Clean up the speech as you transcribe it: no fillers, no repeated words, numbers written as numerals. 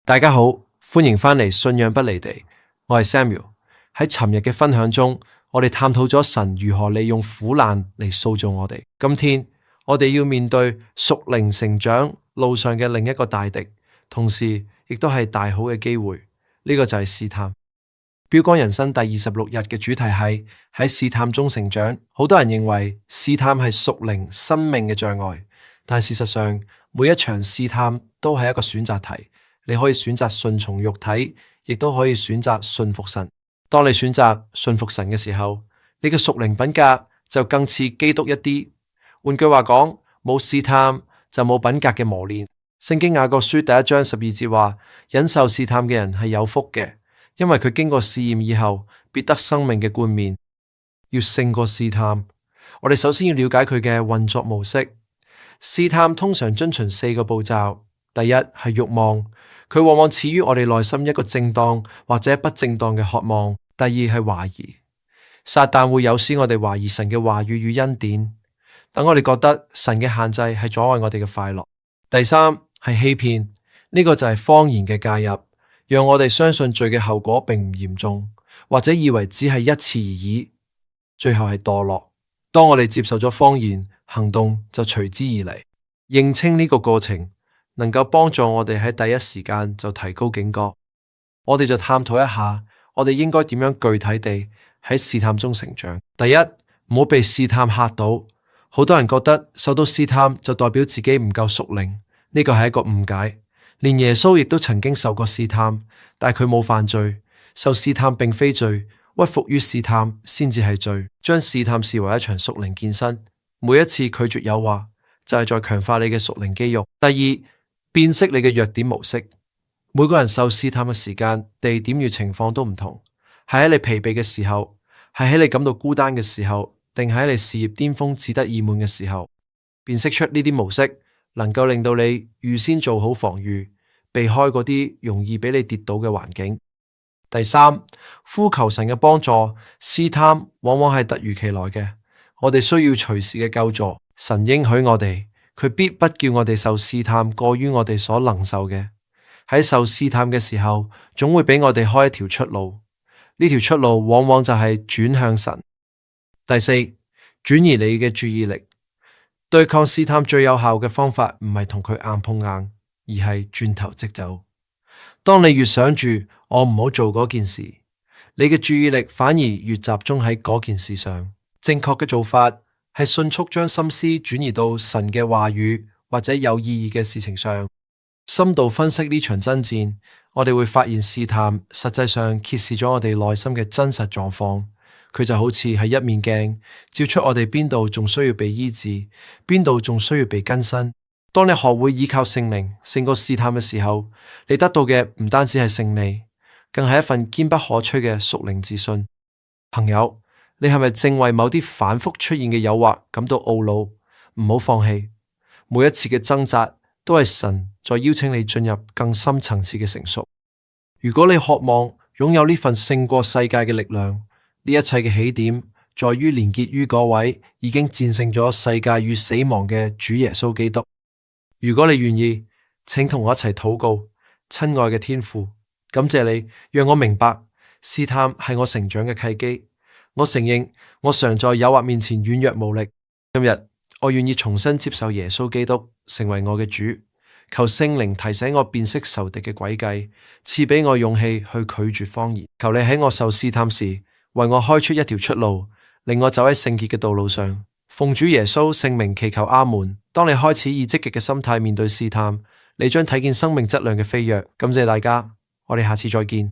大家好，歡迎返嚟信仰不離地，我係 Samuel。喺尋日嘅分享中，我哋探討咗神如何利用苦難嚟塑造我哋。今天我哋要面對屬靈成長路上嘅另一個大敵，同時亦都係大好嘅機會。呢個就係試探。標竿人生第26日嘅主題係喺試探中成長。好多人認為試探係屬靈生命嘅障礙，但事實上每一場試探都係一個選擇題。你可以選擇順從肉體，亦都可以選擇順服神。當你選擇順服神嘅時候，你嘅屬靈品格就更似基督一啲。換句話講，冇試探就冇品格嘅磨練。聖經雅各書第1章12節話：忍受試探嘅人係有福嘅，因為佢經過試驗以後，必得生命嘅冠冕。要勝過試探，我哋首先要了解佢嘅運作模式。試探通常遵循4個步驟。第一係慾望，佢往往始於我哋內心一個正當或者不正當嘅渴望。第二係懷疑，撒旦會誘使我哋懷疑神嘅話語與恩典，等我哋覺得神嘅限制係阻礙我哋嘅快樂。第三係欺騙，呢個就係謊言嘅介入，讓我哋相信罪嘅後果並唔嚴重，或者以為只係一次而已。最後係墮落，當我哋接受咗謊言，行動就隨之而嚟。認清呢個過程，能夠幫助我哋喺第一時間就提高警覺。我哋就探討一下，我哋應該點樣具體地喺試探中成長。第一，唔好被試探嚇到。好多人覺得受到試探就代表自己唔夠屬靈，呢個係一個誤解。連耶穌亦都曾經受過試探，但係佢冇犯罪。受試探並非罪，屈服於試探先至係罪。將試探視為一場屬靈健身，每一次拒絕誘惑就係在強化你嘅屬靈肌肉。第二，辨識你嘅弱點模式。每個人受試探嘅時間、地點與情況都唔同，係喺你疲憊嘅時候，係喺你感到孤單嘅時候，定係喺你事業巔峰志得意滿嘅時候。辨識出呢啲模式，能夠令到你預先做好防禦，避開嗰啲容易俾你跌倒嘅環境。第三，呼求神嘅幫助。試探往往係突如其來嘅，我哋需要隨時嘅救助。神應許我哋，佢必不叫我哋受試探過於我哋所能受嘅。喺受試探嘅時候，總會俾我哋開一條出路。呢條出路往往就係轉向神。第四，轉移你嘅注意力。對抗試探最有效嘅方法唔係同佢硬碰硬，而係轉頭即走。當你越想住我唔好做嗰件事，你嘅注意力反而越集中喺嗰件事上。正確嘅做法係迅速將心思轉移到神嘅話語或者有意義嘅事情上。深度分析呢場爭戰，我哋會發現試探實際上揭示咗我哋內心嘅真實狀況。佢就好似係一面鏡，照出我哋邊度仲需要被醫治，邊度仲需要被更新。當你學會依靠聖靈勝過試探嘅時候，你得到嘅唔單止係勝利，更係一份堅不可摧嘅屬靈自信。朋友，你係咪正為某啲反覆出現嘅誘惑感到懊惱？唔好放棄，每一次嘅掙扎都係神在邀請你進入更深層次嘅成熟。如果你渴望擁有呢份勝過世界嘅力量，呢一切嘅起點在於連結於嗰位已經戰勝咗世界與死亡嘅主耶穌基督。如果你願意，請同我一齊禱告。親愛嘅天父，感謝你讓我明白試探係我成長嘅契機。我承認我常在誘惑面前軟弱無力。今日我願意重新接受耶穌基督成為我嘅主。求聖靈提醒我辨識仇敵嘅詭計，賜俾我勇氣去拒絕謊言。求你喺我受試探時為我開出一條出路，令我走喺聖潔嘅道路上。奉主耶穌聖名祈求阿門。當你開始以積極嘅心態面對試探，你將睇見生命質量嘅飛躍。感謝大家，我哋下次再見。